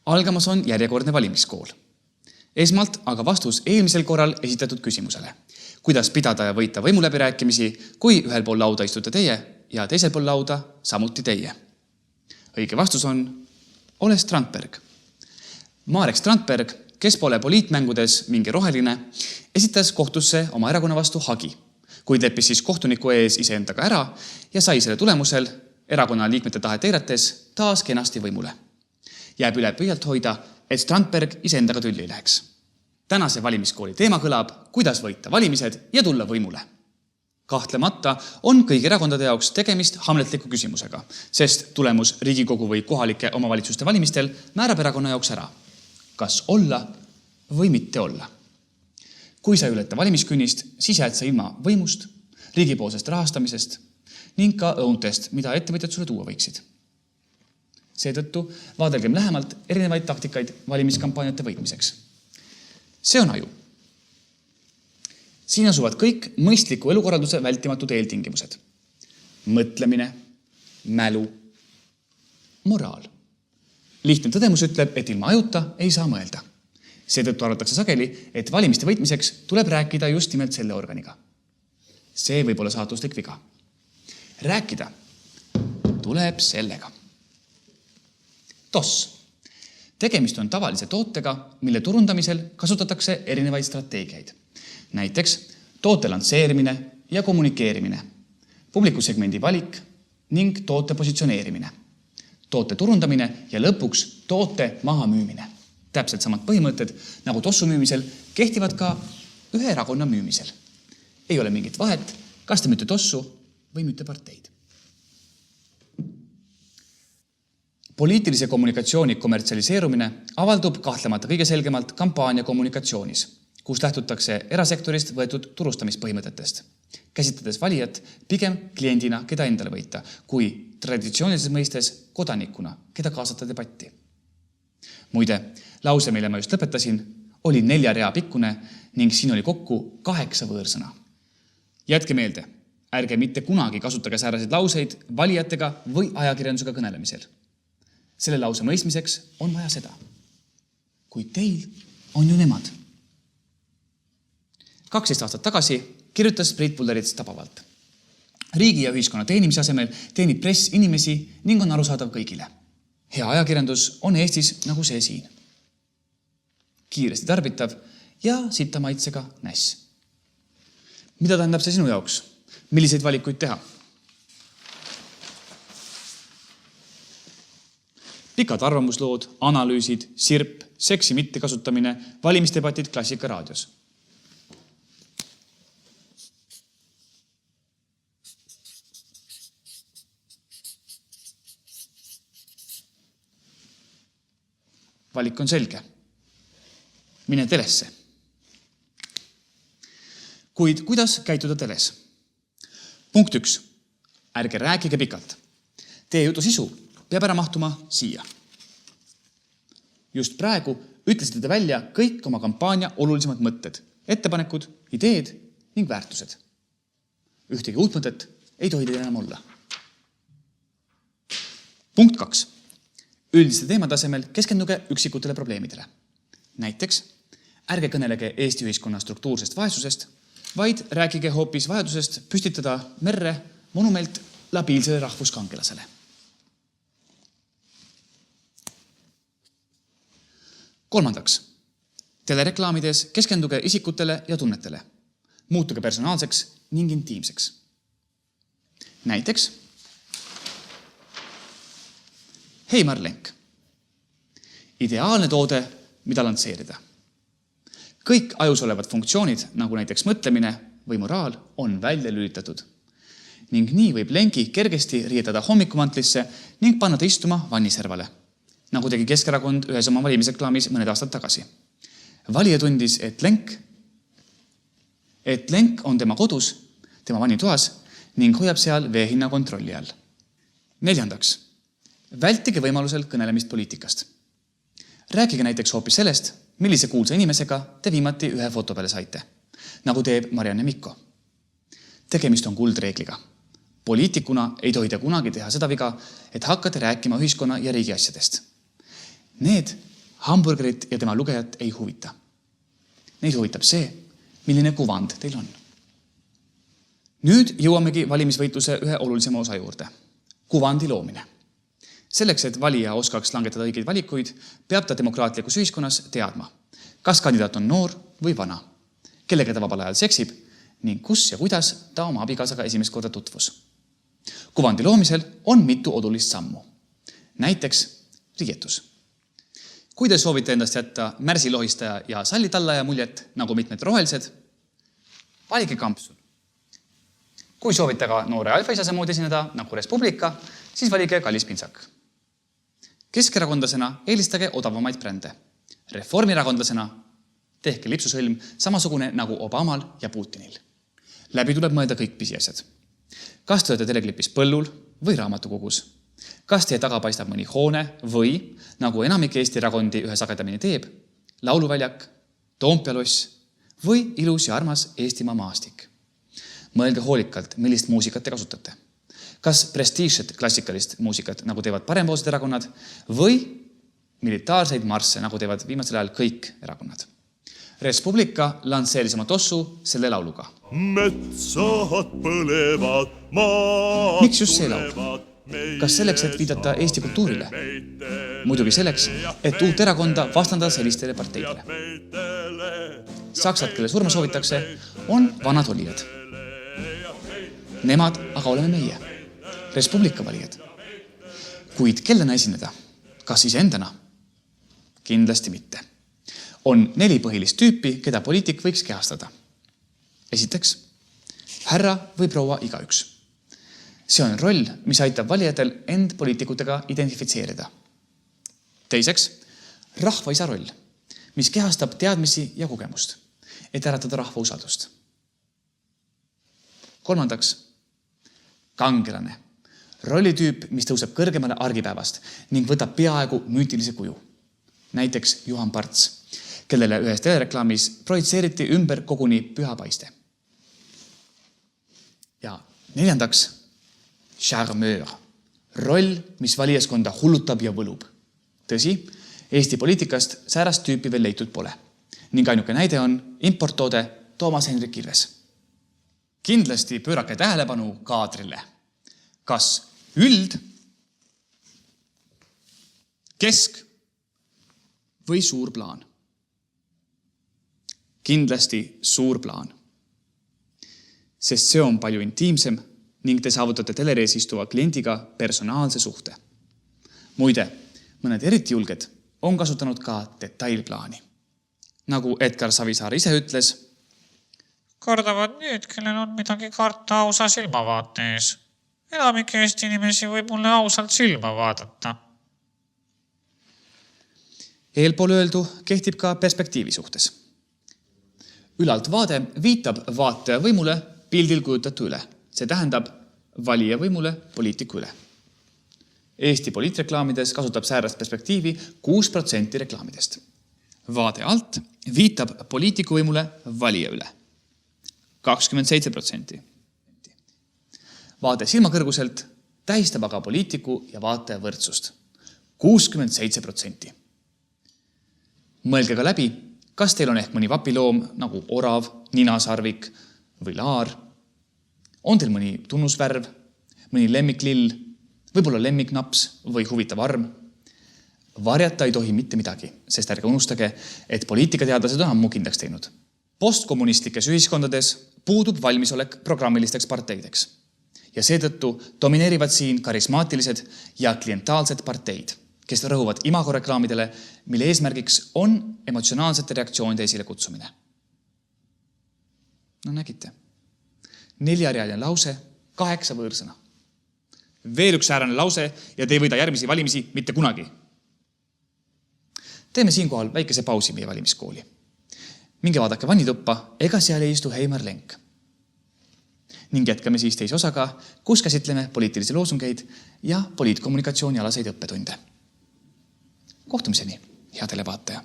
Algamas on järjekordne valimiskool. Esmalt aga vastus eelmisel korral esitatud küsimusele. Kuidas pidada ja võita võimuläbirääkimisi, kui ühel pool lauda istute teie ja teisel pool lauda samuti teie? Õige vastus on ole Strandberg. Marek Strandberg, kes pole poliitmängudes mingi roheline, esitas kohtusse oma erakonna vastu hagi, kuid leppis siis kohtuniku ees iseendaga ära ja sai selle tulemusel erakonna liikmete tahet eirates taas kenasti võimule. Jääb üle püüalt hoida, et Strandberg iseendaga tülli ei läheks. Tänase valimiskooli teema kõlab, kuidas võita valimised ja tulla võimule. Kahtlemata on kõigi erakondade jaoks tegemist hamletliku küsimusega, sest tulemus Riigikogu või kohalike omavalitsuste valimistel määrab erakonna jaoks ära. Kas olla või mitte olla? Kui sa ei ületa valimiskünnist, siis jääd sa ilma võimust, riigipoolsest rahastamisest ning ka õuntest, mida ettevõtjad sulle tuua võiksid. Seetõttu vaadelgem lähemalt erinevaid taktikaid valimiskampaaniate võitmiseks. See on aju. Siin asuvad kõik mõistliku elukorralduse vältimatud eeltingimused. Mõtlemine, mälu, moraal. Lihtne tõdemus ütleb, et ilma ajuta ei saa mõelda. Seetõttu arvatakse sageli, et valimiste võitmiseks tuleb rääkida just nimelt selle organiga. See võib olla saatuslik viga. Rääkida tuleb sellega. TOS. Tegemist on tavalise tootega, mille turundamisel kasutatakse erinevaid strateegiaid. Näiteks toote lansseerimine ja kommunikeerimine, publikusegmendi valik ning toote positsioneerimine, toote turundamine ja lõpuks toote mahamüümine. Täpselt samad põhimõtted nagu tossu müümisel kehtivad ka ühe erakonna müümisel. Ei ole mingit vahet, kas te müüte tossu või müüte parteid. Poliitilise kommunikatsiooni kommertsialiseerumine avaldub kahtlemata kõige selgemalt kampaania kommunikatsioonis, kus lähtutakse erasektorist võetud turustamispõhimõtetest, käsitledes valijat pigem kliendina, keda endale võita, kui traditsioonilises mõistes kodanikuna, keda kaasata debatti. Muide, lause, mille ma just lõpetasin, oli 4 rea pikkune ning siin oli kokku 8 võõrsõna. Jätke meelde, ärge mitte kunagi kasutage sääraseid lauseid valijatega või ajakirjandusega kõnelemisel. Selle lause mõistmiseks on vaja seda. Kui teil on ju nemad. 12 aastat tagasi kirjutas Priit Pullerits tabavalt. Riigi ja ühiskonna teenimise asemel teenib press inimesi ning on arusaadav kõigile. Hea ajakirjandus on Eestis nagu see siin. Kiiresti tarbitav ja sita maitsega näss. Mida tähendab see sinu jaoks? Milliseid valikuid teha? Pikad arvamuslood, analüüsid, sirp, seksi mitte kasutamine, valimisdebatid klassika raadios. Valik on selge. Mine telesse. Kuid kuidas käituda teles? Punkt 1. Ärge rääkige pikalt. Teie jutu sisu peab ära mahtuma siia. Just praegu ütlesite te välja kõik oma kampaania olulisemad mõtted, ettepanekud, ideed ning väärtused. Ühtegi uut mõtet ei tohi teil enam olla. Punkt 2. Üldiste teemade asemel keskenduge üksikutele probleemidele. Näiteks, ärge kõnelege Eesti ühiskonna struktuursest vaesusest, vaid rääkige hoopis vajadusest püstitada merre monument labiilsele rahvuskangelasele. Kolmandaks, telereklaamides keskenduge isikutele ja tunnetele. Muutuge personaalseks ning intiimseks. Näiteks, Heimar Lenk. Ideaalne toode, mida lansseerida. Kõik ajus olevad funktsioonid, nagu näiteks mõtlemine või moraal, on välja lülitatud. Ning nii võib Lenki kergesti riietada hommikumantlisse ning panna ta istuma vanniservale, nagu tegi Keskerakond ühes oma valimisreklaamis mõned aastad tagasi. Valija tundis, et Lenk on tema kodus, tema vannitoas ning hoiab seal veehinna kontrolli all. Neljandaks, vältige võimalusel kõnelemist poliitikast. Rääkige näiteks hoopis sellest, millise kuulsa inimesega te viimati ühe foto peale saite, nagu teeb Marianne Mikko. Tegemist on kuldreegliga. Poliitikuna ei tohi te kunagi teha seda viga, et hakkate rääkima ühiskonna ja riigi asjadest. Need Hamburgerit ja tema lugejat ei huvita. Neid huvitab see, milline kuvand teil on. Nüüd jõuamegi valimisvõitluse ühe olulisema osa juurde. Kuvandi loomine. Selleks, et valija oskaks langetada õigeid valikuid, peab ta demokraatlikus ühiskonnas teadma, kas kandidaat on noor või vana, kellega ta vabal ajal seksib ning kus ja kuidas ta oma abikaasaga esimest korda tutvus. Kuvandi loomisel on mitu odulist sammu. Näiteks riietus. Kui te soovite endast jätta märsilohistaja ja sallitallaja muljet, nagu mitmed rohelised, valige kampsun. Kui soovite aga noore alfaisase moodi esineda, nagu Res Publica, siis valige kallis pintsak. Keskerakondlasena eelistage odavamaid brände. Reformierakondlasena tehke lipsusõlm samasugune nagu Obamal ja Putinil. Läbi tuleb mõelda kõik pisiasjad. Kas te olete teleklipis põllul või raamatukogus? Kas teie taga paistab mõni hoone või, nagu enamik Eesti erakondi ühe sagedamini teeb, lauluväljak, Toompealoss või ilus ja armas Eestimaa maastik? Mõelge hoolikalt, millist muusikat te kasutate. Kas prestiižset klassikalist muusikat, nagu teevad parempoolsed erakonnad, või militaarseid marsse, nagu teevad viimasel ajal kõik erakonnad. Res Publica lansseeris oma tossu selle lauluga. Metsad põlevad, maad Miks just see laul? Kas selleks, et viidata Eesti kultuurile? Muidugi selleks, et uut erakonda vastandada sellistele parteidele. Saksad, kelle surma soovitakse, on vanad olijad. Nemad aga oleme meie, Res Publica valijad. Kuid kellena esineda? Kas iseendana? Kindlasti mitte. On 4 põhilist tüüpi, keda poliitik võiks kehastada. Esiteks, härra või proua igaüks. See on roll, mis aitab valijatel end poliitikutega identifitseerida. Teiseks, rahvaisa roll, mis kehastab teadmisi ja kogemust, et äratada rahva usaldust. Kolmandaks, kangelane. Rollitüüp, mis tõuseb kõrgemale argipäevast ning võtab peaaegu müütilise kuju. Näiteks Juhan Parts, kellele ühes telereklaamis projitseeriti ümber koguni püha paiste. Ja neljandaks, charmeur. Roll, mis valijaskonda hullutab ja võlub. Tõsi, Eesti poliitikast säärast tüüpi veel leitud pole. Ning ainuke näide on importtoode Toomas Hendrik Ilves. Kindlasti pöörake tähelepanu kaadrile. Kas üld, kesk või suur plaan? Kindlasti suur plaan. Sest see on palju intiimsem ning te saavutate telerees istuva kliendiga personaalse suhte. Muide, mõned eriti julged on kasutanud ka detailplaani. Nagu Edgar Savisaar ise ütles, kardavad need, kellel on midagi karta ausa silmavaate ees. Enamik Eesti inimesi võib mulle ausalt silma vaadata. Eelpool öeldu kehtib ka perspektiivi suhtes. Ülalt vaade viitab vaataja võimule pildil kujutatu üle. See tähendab valija võimule poliitiku üle. Eesti poliitreklaamides kasutab säärast perspektiivi 6% reklaamidest. Vaade alt viitab poliitiku võimule valija üle. 27%. Vaade silmakõrguselt tähistab aga poliitiku ja vaataja võrdsust. 67%. Mõelge ka läbi, kas teil on ehk mõni vapiloom nagu orav, ninasarvik või laar. On teil mõni tunnusvärv, mõni lemmiklill, võib-olla lemmiknaps või huvitav arm? Varjata ei tohi mitte midagi, sest ärge unustage, et poliitikateadlased on ammu kindlaks teinud. Postkommunistlikes ühiskondades puudub valmisolek programmilisteks parteideks. Ja seetõttu domineerivad siin karismaatilised ja klientaalsed parteid, kes rõhuvad imagoreklaamidele, mille eesmärgiks on emotsionaalsete reaktsioonide esile kutsumine. No nägite. 4-realine lause, 8 võõrsõna. Veel üks säärane lause ja te ei võida järgmisi valimisi mitte kunagi. Teeme siinkohal väikese pausi meie valimiskooli. Minge vaadake vannituppa, ega seal ei istu Heimar Lenk. Ning jätkame siis teise osaga, kus käsitleme poliitilisi loosungeid ja poliitkommunikatsiooni alaseid õppetunde. Kohtumiseni, hea televaataja!